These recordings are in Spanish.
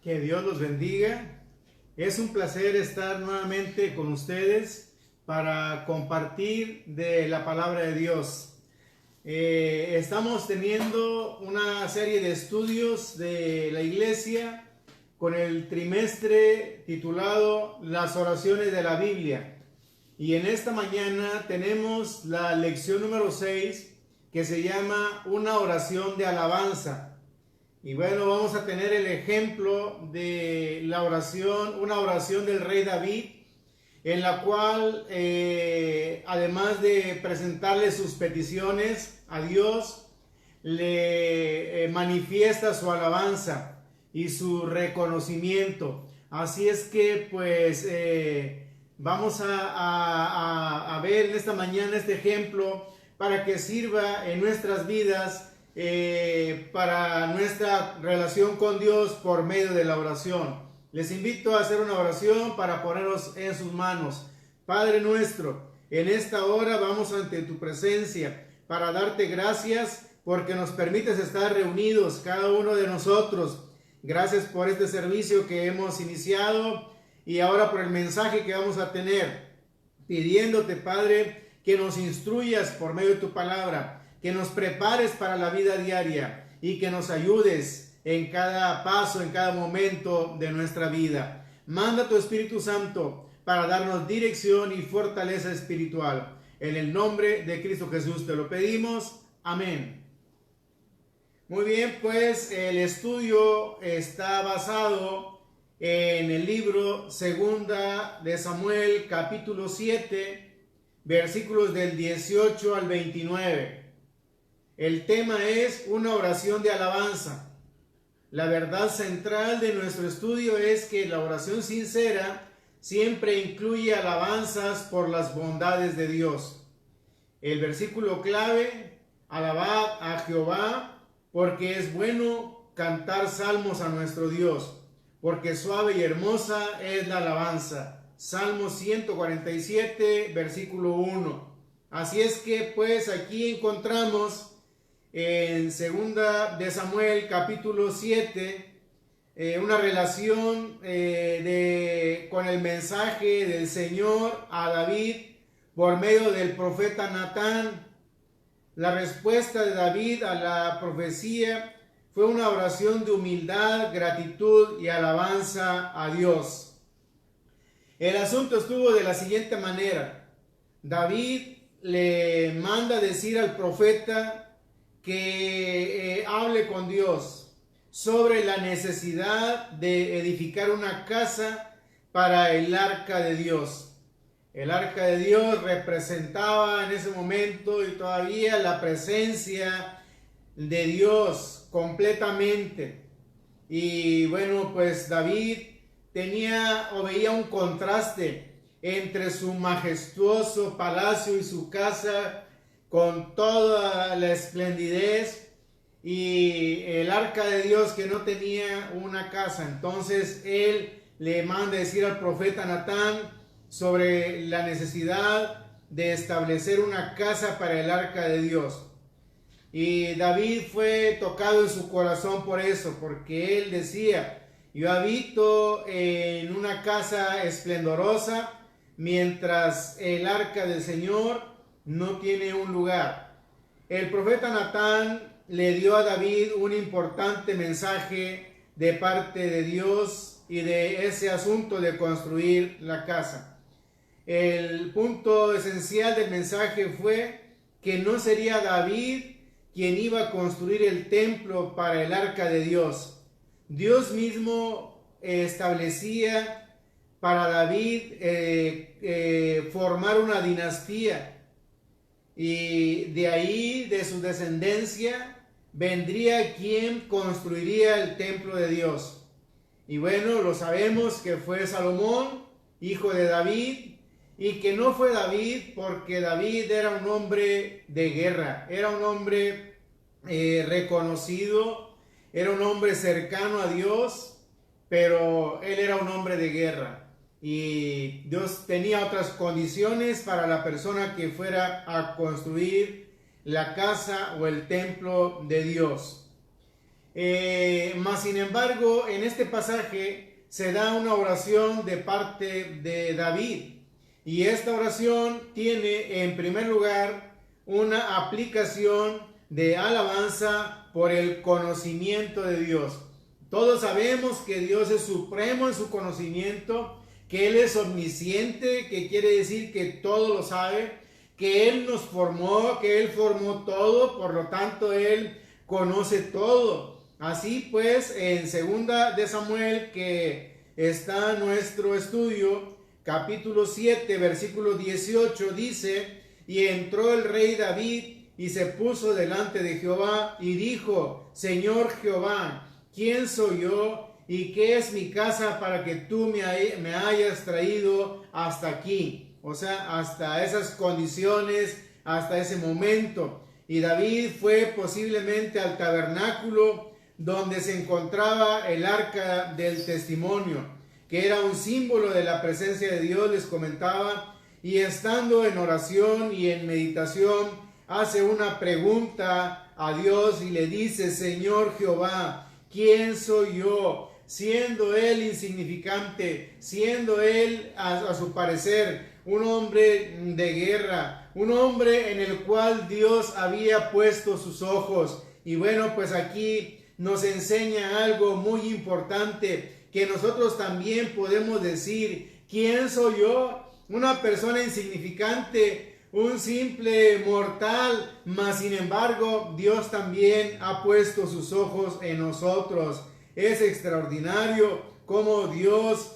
Que Dios los bendiga. Es un placer estar nuevamente con ustedes para compartir de la palabra de Dios. Estamos teniendo una serie de estudios de la iglesia con el trimestre titulado Las oraciones de la Biblia. Y en esta mañana tenemos la lección número 6 que se llama Una oración de alabanza. Y bueno, vamos a tener el ejemplo de la oración, una oración del rey David, en la cual, además de presentarle sus peticiones a Dios, le manifiesta su alabanza y su reconocimiento. Así es que, pues, vamos a ver en esta mañana este ejemplo para que sirva en nuestras vidas, para nuestra relación con Dios por medio de la oración. Les invito a hacer una oración para ponernos en sus manos. Padre nuestro, en esta hora vamos ante tu presencia para darte gracias porque nos permites estar reunidos cada uno de nosotros. Gracias por este servicio que hemos iniciado y ahora por el mensaje que vamos a tener, pidiéndote, Padre, que nos instruyas por medio de tu palabra, que nos prepares para la vida diaria y que nos ayudes en cada paso, en cada momento de nuestra vida. Manda tu Espíritu Santo para darnos dirección y fortaleza espiritual. En el nombre de Cristo Jesús te lo pedimos. Amén. Muy bien, pues el estudio está basado en el libro Segunda de Samuel, capítulo 7, versículos del 18 al 29. El tema es una oración de alabanza. La verdad central de nuestro estudio es que la oración sincera siempre incluye alabanzas por las bondades de Dios. El versículo clave: alabad a Jehová, porque es bueno cantar salmos a nuestro Dios, porque suave y hermosa es la alabanza. Salmo 147, versículo 1. Así es que, pues, aquí encontramos en Segunda de Samuel capítulo 7 una relación con el mensaje del Señor a David por medio del profeta Natán. La respuesta de David a la profecía fue una oración de humildad, gratitud y alabanza a Dios. El asunto estuvo de la siguiente manera: David le manda decir al profeta que hable con Dios sobre la necesidad de edificar una casa para el arca de Dios. El arca de Dios representaba en ese momento y todavía la presencia de Dios completamente. Y bueno, pues David veía un contraste entre su majestuoso palacio y su casa con toda la esplendidez, y el arca de Dios que no tenía una casa. Entonces él le manda decir al profeta Natán sobre la necesidad de establecer una casa para el arca de Dios. Y David fue tocado en su corazón por eso, porque él decía: yo habito en una casa esplendorosa, mientras el arca del Señor no tiene un lugar. El profeta Natán le dio a David un importante mensaje de parte de Dios y de ese asunto de construir la casa. El punto esencial del mensaje fue que no sería David quien iba a construir el templo para el arca de Dios. Dios mismo establecía para David formar una dinastía, y de ahí, de su descendencia, vendría quien construiría el templo de Dios. Y bueno, lo sabemos que fue Salomón, hijo de David, y que no fue David porque David era un hombre de guerra, era un hombre reconocido, era un hombre cercano a Dios, pero él era un hombre de guerra. Y Dios tenía otras condiciones para la persona que fuera a construir la casa o el templo de Dios. Mas sin embargo, en este pasaje se da una oración de parte de David. Y esta oración tiene en primer lugar una aplicación de alabanza por el conocimiento de Dios. Todos sabemos que Dios es supremo en su conocimiento, que Él es omnisciente, que quiere decir que todo lo sabe, que Él nos formó, que Él formó todo, por lo tanto Él conoce todo. Así pues, en 2 de Samuel, que está nuestro estudio, capítulo 7, versículo 18, dice: y entró el rey David y se puso delante de Jehová y dijo: Señor Jehová, ¿quién soy yo y qué es mi casa para que tú me hayas traído hasta aquí? O sea, hasta esas condiciones, hasta ese momento. Y David fue posiblemente al tabernáculo donde se encontraba el arca del testimonio, que era un símbolo de la presencia de Dios, les comentaba, y estando en oración y en meditación, hace una pregunta a Dios y le dice: Señor Jehová, ¿quién soy yo? Siendo él insignificante, siendo él a su parecer un hombre de guerra, un hombre en el cual Dios había puesto sus ojos. Y bueno, pues aquí nos enseña algo muy importante, que nosotros también podemos decir: ¿quién soy yo? Una persona insignificante, un simple mortal, mas sin embargo Dios también ha puesto sus ojos en nosotros. Es extraordinario cómo Dios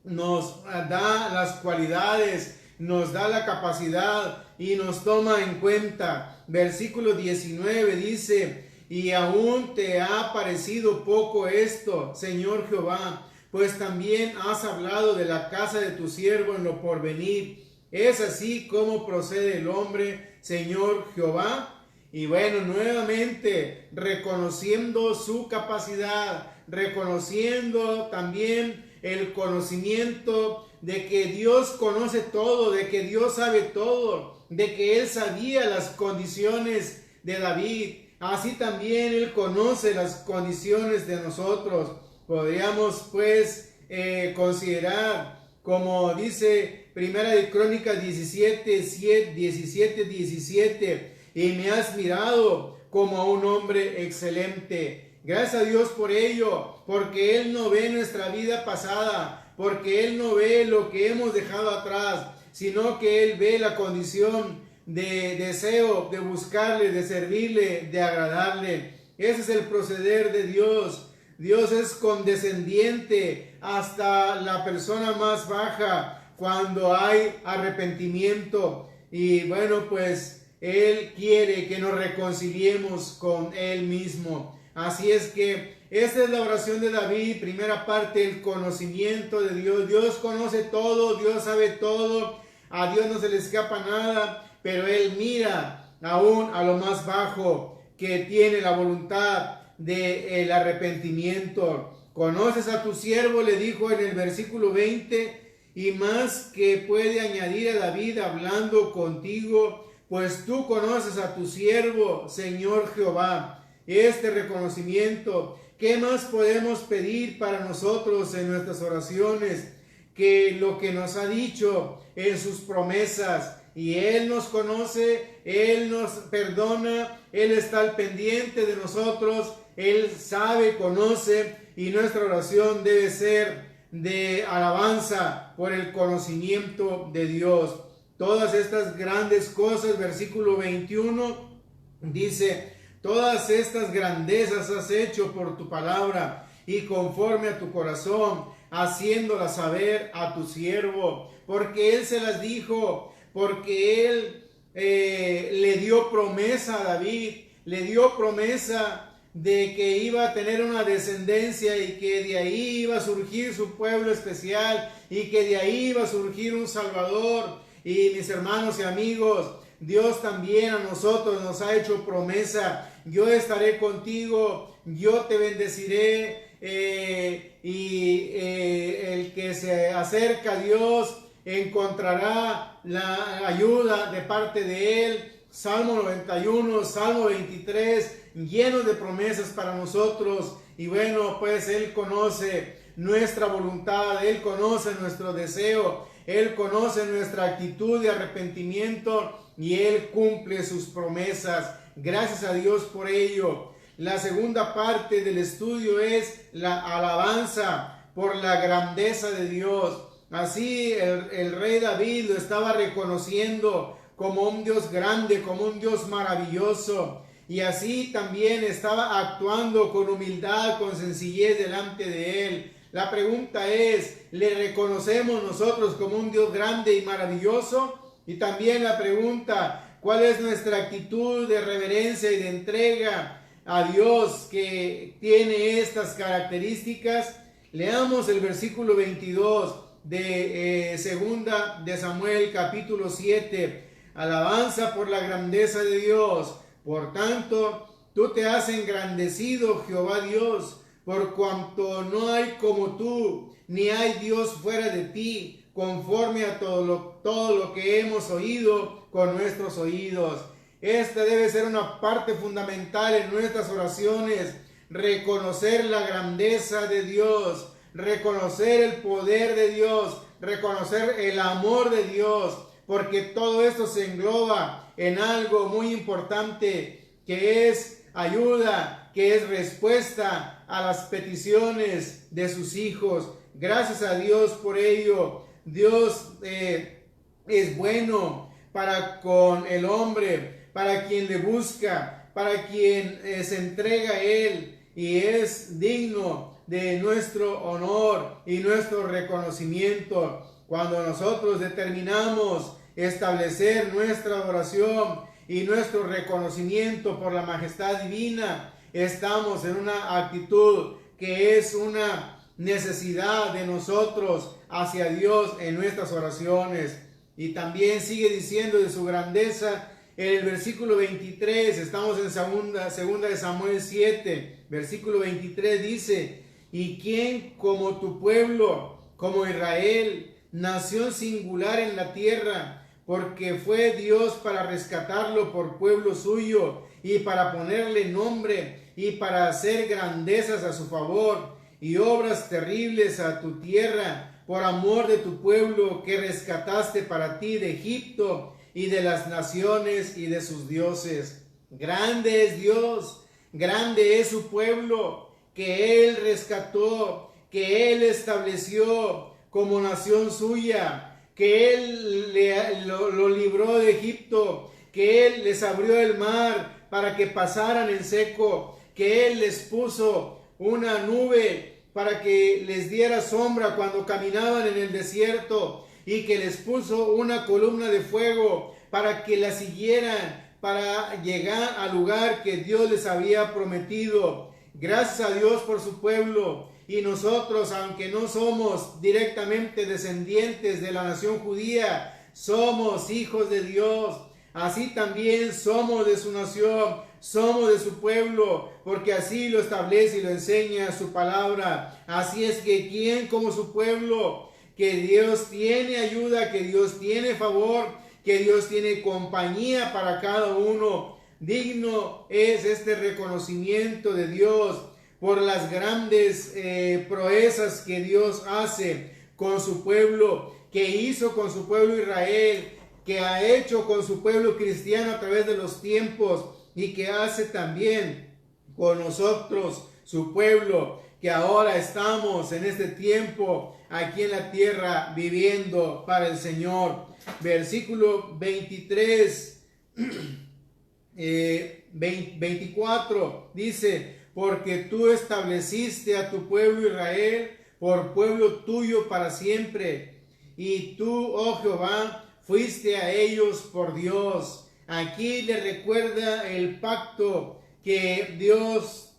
nos da las cualidades, nos da la capacidad y nos toma en cuenta. Versículo 19 dice: y aún te ha parecido poco esto, Señor Jehová, pues también has hablado de la casa de tu siervo en lo porvenir. ¿Es así como procede el hombre, Señor Jehová? Y bueno, nuevamente reconociendo su capacidad, reconociendo también el conocimiento de que Dios conoce todo, de que Dios sabe todo, de que Él sabía las condiciones de David. Así también Él conoce las condiciones de nosotros. Podríamos pues considerar, como dice Primera de Crónicas 17, y me has mirado como a un hombre excelente. Gracias a Dios por ello, porque Él no ve nuestra vida pasada, porque Él no ve lo que hemos dejado atrás, sino que Él ve la condición de deseo, de buscarle, de servirle, de agradarle. Ese es el proceder de Dios. Dios es condescendiente hasta la persona más baja cuando hay arrepentimiento. Y bueno, pues Él quiere que nos reconciliemos con Él mismo. Así es que esta es la oración de David, primera parte, el conocimiento de Dios. Dios conoce todo, Dios sabe todo, a Dios no se le escapa nada, pero Él mira aún a lo más bajo, que tiene la voluntad del arrepentimiento. Conoces a tu siervo, le dijo en el versículo 20, y más que puede añadir a David hablando contigo, pues tú conoces a tu siervo, Señor Jehová. Este reconocimiento, ¿qué más podemos pedir para nosotros en nuestras oraciones? Que lo que nos ha dicho en sus promesas, y Él nos conoce, Él nos perdona, Él está al pendiente de nosotros, Él sabe, conoce, y nuestra oración debe ser de alabanza por el conocimiento de Dios. Todas estas grandes cosas, versículo 21, dice: todas estas grandezas has hecho por tu palabra y conforme a tu corazón, haciéndolas saber a tu siervo, porque Él se las dijo, porque Él le dio promesa a David, le dio promesa de que iba a tener una descendencia y que de ahí iba a surgir su pueblo especial y que de ahí iba a surgir un Salvador. Y mis hermanos y amigos, Dios también a nosotros nos ha hecho promesa: yo estaré contigo, yo te bendeciré, y el que se acerca a Dios encontrará la ayuda de parte de Él. Salmo 91, Salmo 23, llenos de promesas para nosotros. Y bueno, pues Él conoce nuestra voluntad, Él conoce nuestro deseo, Él conoce nuestra actitud de arrepentimiento y Él cumple sus promesas. Gracias a Dios por ello. La segunda parte del estudio es la alabanza por la grandeza de Dios. Así el rey David lo estaba reconociendo como un Dios grande, como un Dios maravilloso. Y así también estaba actuando con humildad, con sencillez delante de Él. La pregunta es, ¿le reconocemos nosotros como un Dios grande y maravilloso? Y también la pregunta, ¿cuál es nuestra actitud de reverencia y de entrega a Dios que tiene estas características? Leamos el versículo 22 de segunda de Samuel capítulo 7. Alabanza por la grandeza de Dios. Por tanto, tú te has engrandecido, Jehová Dios, por cuanto no hay como tú, ni hay Dios fuera de ti, conforme a todo lo que hemos oído con nuestros oídos. Esta debe ser una parte fundamental en nuestras oraciones, reconocer la grandeza de Dios, reconocer el poder de Dios, reconocer el amor de Dios, porque todo esto se engloba en algo muy importante, que es ayuda, que es respuesta a las peticiones de sus hijos. Gracias a Dios por ello. Dios es bueno para con el hombre, para quien le busca, para quien se entrega a Él, y es digno de nuestro honor y nuestro reconocimiento. Cuando nosotros determinamos establecer nuestra adoración y nuestro reconocimiento por la majestad divina, estamos en una actitud que es una necesidad de nosotros hacia Dios en nuestras oraciones. Y también sigue diciendo de su grandeza en el versículo 23, estamos en segunda de Samuel 7, versículo 23 dice: ¿y quién como tu pueblo, como Israel, nación singular en la tierra? Porque fue Dios para rescatarlo por pueblo suyo y para ponerle nombre y para hacer grandezas a su favor y obras terribles a tu tierra por amor de tu pueblo que rescataste para ti de Egipto y de las naciones y de sus dioses. Grande es Dios, grande es su pueblo que Él rescató, que Él estableció como nación suya, que Él lo libró de Egipto, que Él les abrió el mar para que pasaran en seco, que Él les puso una nube para que les diera sombra cuando caminaban en el desierto, y que les puso una columna de fuego para que la siguieran, para llegar al lugar que Dios les había prometido. Gracias a Dios por su pueblo. Y nosotros, aunque no somos directamente descendientes de la nación judía, somos hijos de Dios. Así también somos de su nación, somos de su pueblo, porque así lo establece y lo enseña su palabra. Así es que ¿quién como su pueblo? Que Dios tiene ayuda, que Dios tiene favor, que Dios tiene compañía para cada uno. Digno es este reconocimiento de Dios por las grandes proezas que Dios hace con su pueblo, que hizo con su pueblo Israel, que ha hecho con su pueblo cristiano a través de los tiempos, y que hace también con nosotros, su pueblo, que ahora estamos en este tiempo aquí en la tierra viviendo para el Señor. Versículo 23, 24 dice: porque tú estableciste a tu pueblo Israel por pueblo tuyo para siempre, y tú, oh Jehová, fuiste a ellos por Dios. Aquí le recuerda el pacto que Dios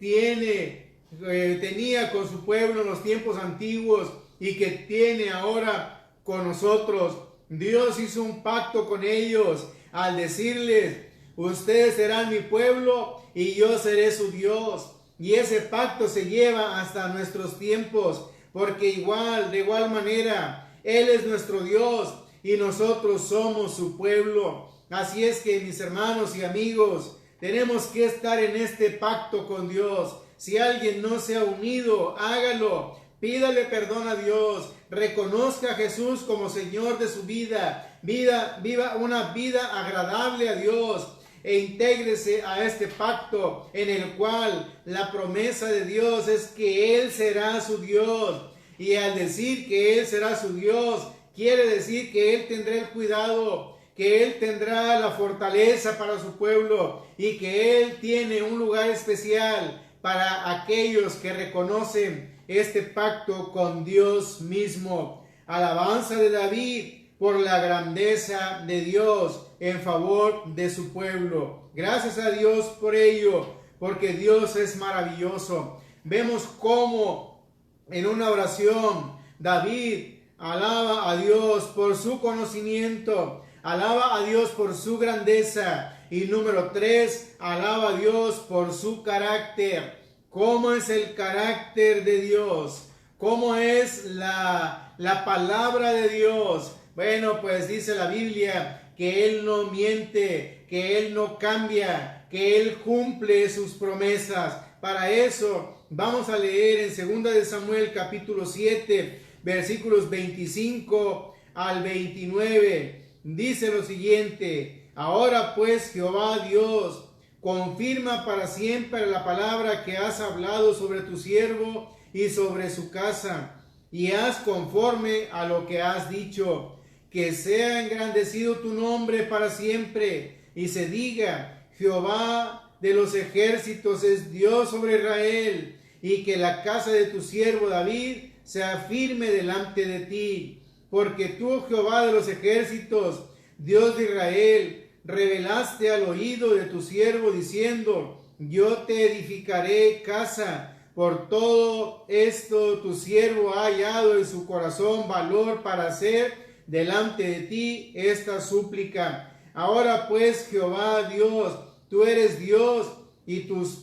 tenía con su pueblo en los tiempos antiguos y que tiene ahora con nosotros. Dios hizo un pacto con ellos al decirles: ustedes serán mi pueblo y yo seré su Dios. Y ese pacto se lleva hasta nuestros tiempos, porque de igual manera, Él es nuestro Dios y nosotros somos su pueblo. Así es que, mis hermanos y amigos, tenemos que estar en este pacto con Dios. Si alguien no se ha unido, hágalo. Pídale perdón a Dios. Reconozca a Jesús como Señor de su vida. Viva una vida agradable a Dios. E intégrese a este pacto en el cual la promesa de Dios es que Él será su Dios. Y al decir que Él será su Dios, quiere decir que Él tendrá el cuidado, que Él tendrá la fortaleza para su pueblo y que Él tiene un lugar especial para aquellos que reconocen este pacto con Dios mismo. Alabanza de David por la grandeza de Dios en favor de su pueblo. Gracias a Dios por ello, porque Dios es maravilloso. Vemos cómo en una oración David alaba a Dios por su conocimiento, alaba a Dios por su grandeza. Y número 3, alaba a Dios por su carácter. ¿Cómo es el carácter de Dios? ¿Cómo es la palabra de Dios? Bueno, pues dice la Biblia que Él no miente, que Él no cambia, que Él cumple sus promesas. Para eso vamos a leer en 2 de Samuel capítulo 7, versículos 25 al 29. Dice lo siguiente: ahora pues, Jehová Dios, confirma para siempre la palabra que has hablado sobre tu siervo y sobre su casa, y haz conforme a lo que has dicho. Que sea engrandecido tu nombre para siempre, y se diga: Jehová de los ejércitos es Dios sobre Israel, y que la casa de tu siervo David sea firme delante de ti. Porque tú, Jehová de los ejércitos, Dios de Israel, revelaste al oído de tu siervo diciendo: yo te edificaré casa. Por todo esto tu siervo ha hallado en su corazón valor para hacer delante de ti esta súplica. Ahora pues, Jehová Dios, tú eres Dios y tus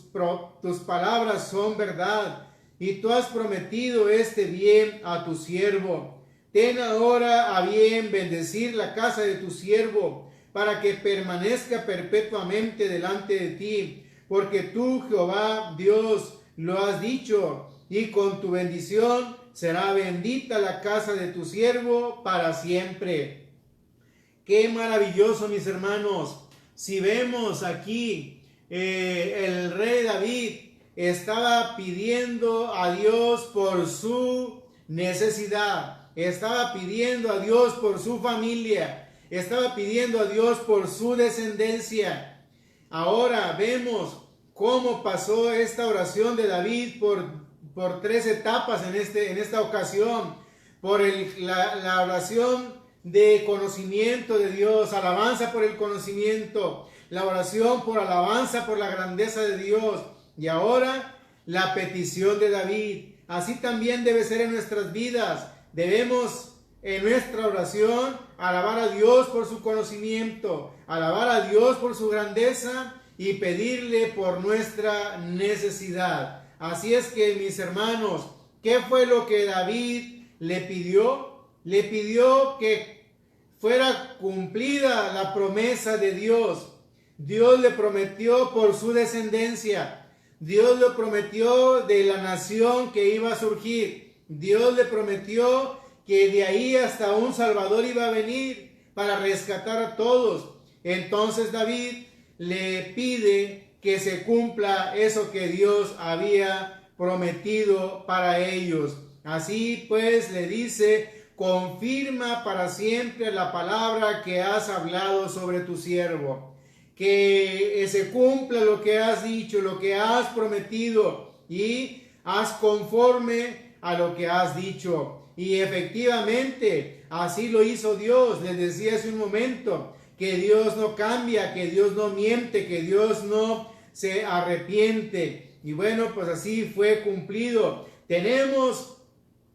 palabras son verdad, y tú has prometido este bien a tu siervo. Ten ahora a bien bendecir la casa de tu siervo, para que permanezca perpetuamente delante de ti, porque tú, Jehová Dios, lo has dicho, y con tu bendición será bendita la casa de tu siervo para siempre. Qué maravilloso, mis hermanos. Si vemos aquí, el rey David estaba pidiendo a Dios por su necesidad, estaba pidiendo a Dios por su familia, estaba pidiendo a Dios por su descendencia. Ahora vemos cómo pasó esta oración de David por 3 etapas en esta ocasión. Por la oración de conocimiento de Dios, alabanza por el conocimiento, la oración por alabanza por la grandeza de Dios, y ahora la petición de David. Así también debe ser en nuestras vidas. Debemos en nuestra oración alabar a Dios por su conocimiento, alabar a Dios por su grandeza y pedirle por nuestra necesidad. Así es que, mis hermanos, ¿qué fue lo que David le pidió? Le pidió que fuera cumplida la promesa de Dios. Dios le prometió por su descendencia. Dios le prometió de la nación que iba a surgir. Dios le prometió que de ahí hasta un Salvador iba a venir para rescatar a todos. Entonces David le pide que se cumpla eso que Dios había prometido para ellos. Así pues le dice: confirma para siempre la palabra que has hablado sobre tu siervo. Que se cumpla lo que has dicho, lo que has prometido, y haz conforme a lo que has dicho. Y efectivamente, así lo hizo Dios. Les decía hace un momento que Dios no cambia, que Dios no miente, que Dios no se arrepiente. Y bueno, pues así fue cumplido. ¿Tenemos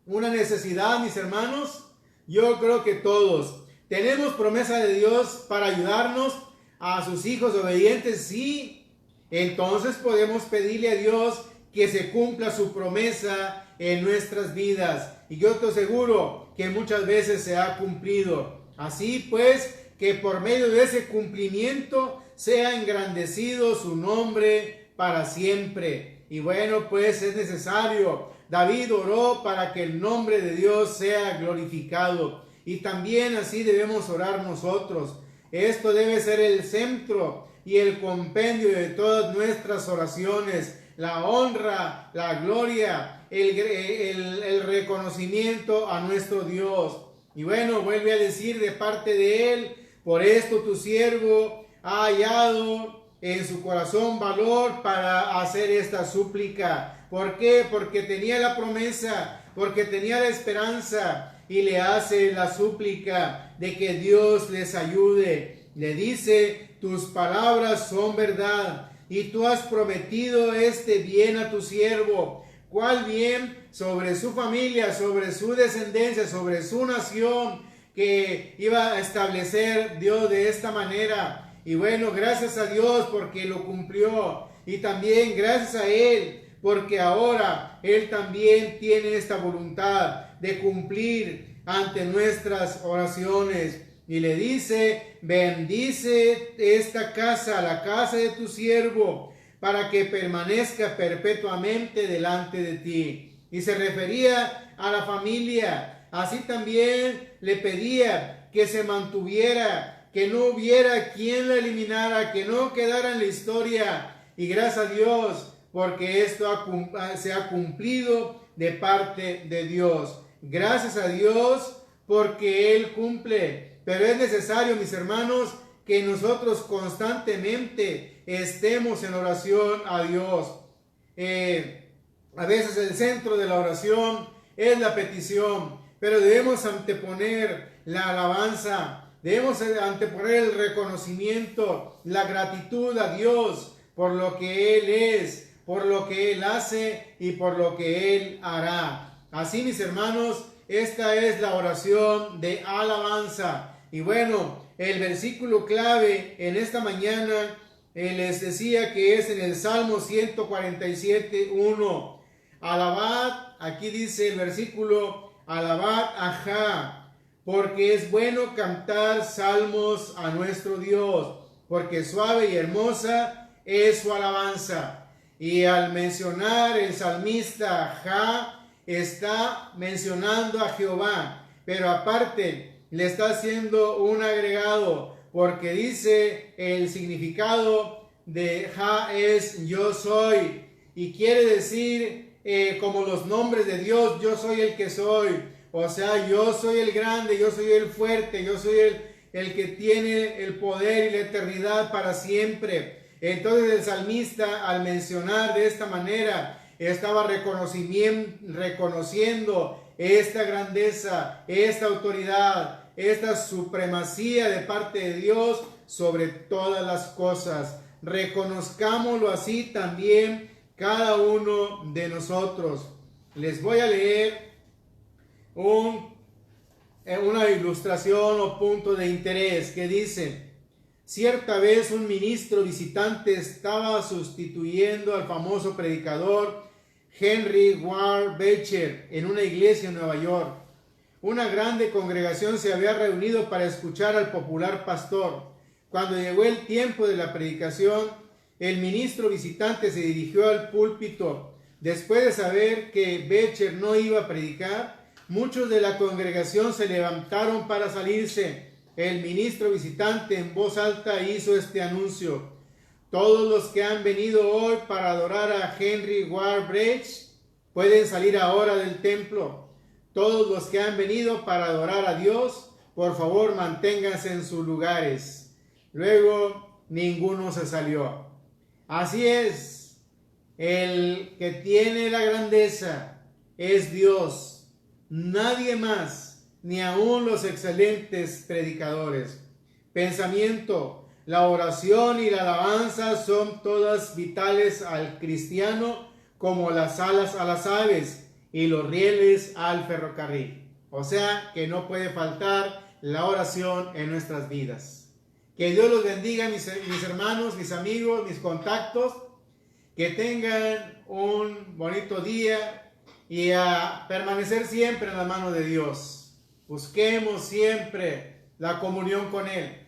una necesidad, mis hermanos? Yo creo que todos. ¿Tenemos promesa de Dios para ayudarnos a sus hijos obedientes? Sí. Entonces podemos pedirle a Dios que se cumpla su promesa en nuestras vidas. Y yo te aseguro que muchas veces se ha cumplido. Así pues, que por medio de ese cumplimiento sea engrandecido su nombre para siempre. Y bueno, pues es necesario. David oró para que el nombre de Dios sea glorificado. Y también así debemos orar nosotros. Esto debe ser el centro y el compendio de todas nuestras oraciones. La honra, la gloria, el reconocimiento a nuestro Dios. Y bueno, vuelve a decir de parte de Él: por esto tu siervo ha hallado en su corazón valor para hacer esta súplica. ¿Por qué? Porque tenía la promesa, porque tenía la esperanza, y le hace la súplica de que Dios les ayude. Le dice: tus palabras son verdad, y tú has prometido este bien a tu siervo. ¿Cuál bien? Sobre su familia, sobre su descendencia, sobre su nación, que iba a establecer Dios de esta manera. Y bueno, gracias a Dios porque lo cumplió, y también gracias a Él porque ahora Él también tiene esta voluntad de cumplir ante nuestras oraciones. Y le dice: bendice esta casa, la casa de tu siervo, para que permanezca perpetuamente delante de ti. Y se refería a la familia. Así también le pedía que se mantuviera, que no hubiera quien la eliminara, que no quedara en la historia. Y gracias a Dios, porque esto se ha cumplido de parte de Dios. Gracias a Dios porque Él cumple. Pero es necesario, mis hermanos, que nosotros constantemente estemos en oración a Dios. A veces el centro de la oración es la petición, pero debemos anteponer la alabanza, debemos anteponer el reconocimiento, la gratitud a Dios por lo que Él es, por lo que Él hace y por lo que Él hará. Así, mis hermanos, esta es la oración de alabanza. Y bueno, el versículo clave en esta mañana les decía que es en el Salmo 147, 1. Alabad, aquí dice el versículo: alabad a Jah, porque es bueno cantar salmos a nuestro Dios, porque suave y hermosa es su alabanza. Y al mencionar el salmista Jah, está mencionando a Jehová, pero aparte le está haciendo un agregado, porque dice el significado de Jah es yo soy, y quiere decir como los nombres de Dios: yo soy el que soy. O sea, yo soy el grande, yo soy el fuerte, yo soy el que tiene el poder y la eternidad para siempre. Entonces el salmista, al mencionar de esta manera, estaba reconociendo esta grandeza, esta autoridad, esta supremacía de parte de Dios sobre todas las cosas. Reconozcámoslo así también cada uno de nosotros. Les voy a leer una ilustración o punto de interés que dice: cierta vez un ministro visitante estaba sustituyendo al famoso predicador Henry Ward Beecher en una iglesia en Nueva York. Una grande congregación se había reunido para escuchar al popular pastor. Cuando llegó el tiempo de la predicación, el ministro visitante se dirigió al púlpito. Después de saber que Beecher no iba a predicar, muchos de la congregación se levantaron para salirse. El ministro visitante en voz alta hizo este anuncio: todos los que han venido hoy para adorar a Henry Ward Beecher pueden salir ahora del templo. Todos los que han venido para adorar a Dios, por favor, manténganse en sus lugares. Luego, ninguno se salió. Así es, el que tiene la grandeza es Dios, nadie más, ni aun los excelentes predicadores. Pensamiento: la oración y la alabanza son todas vitales al cristiano, como las alas a las aves y los rieles al ferrocarril. O sea que no puede faltar la oración en nuestras vidas. Que Dios los bendiga, mis hermanos, mis amigos, mis contactos. Que tengan un bonito día y a permanecer siempre en la mano de Dios. Busquemos siempre la comunión con Él.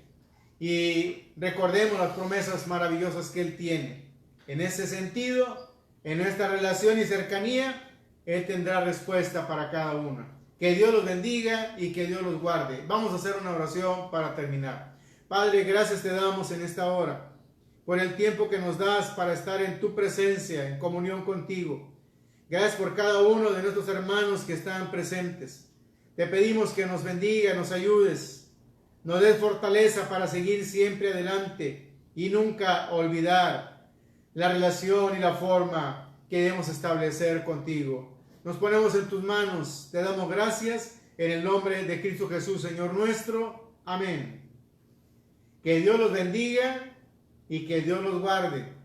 y recordemos las promesas maravillosas que Él tiene. En ese sentido, en nuestra relación y cercanía, Él tendrá respuesta para cada uno. Que Dios los bendiga y que Dios los guarde. Vamos a hacer una oración para terminar. Padre, gracias te damos en esta hora por el tiempo que nos das para estar en tu presencia, en comunión contigo. Gracias por cada uno de nuestros hermanos que están presentes. Te pedimos que nos bendiga, nos ayudes, nos des fortaleza para seguir siempre adelante y nunca olvidar la relación y la forma que debemos establecer contigo. Nos ponemos en tus manos, te damos gracias en el nombre de Cristo Jesús, Señor nuestro. Amén. Que Dios los bendiga y que Dios los guarde.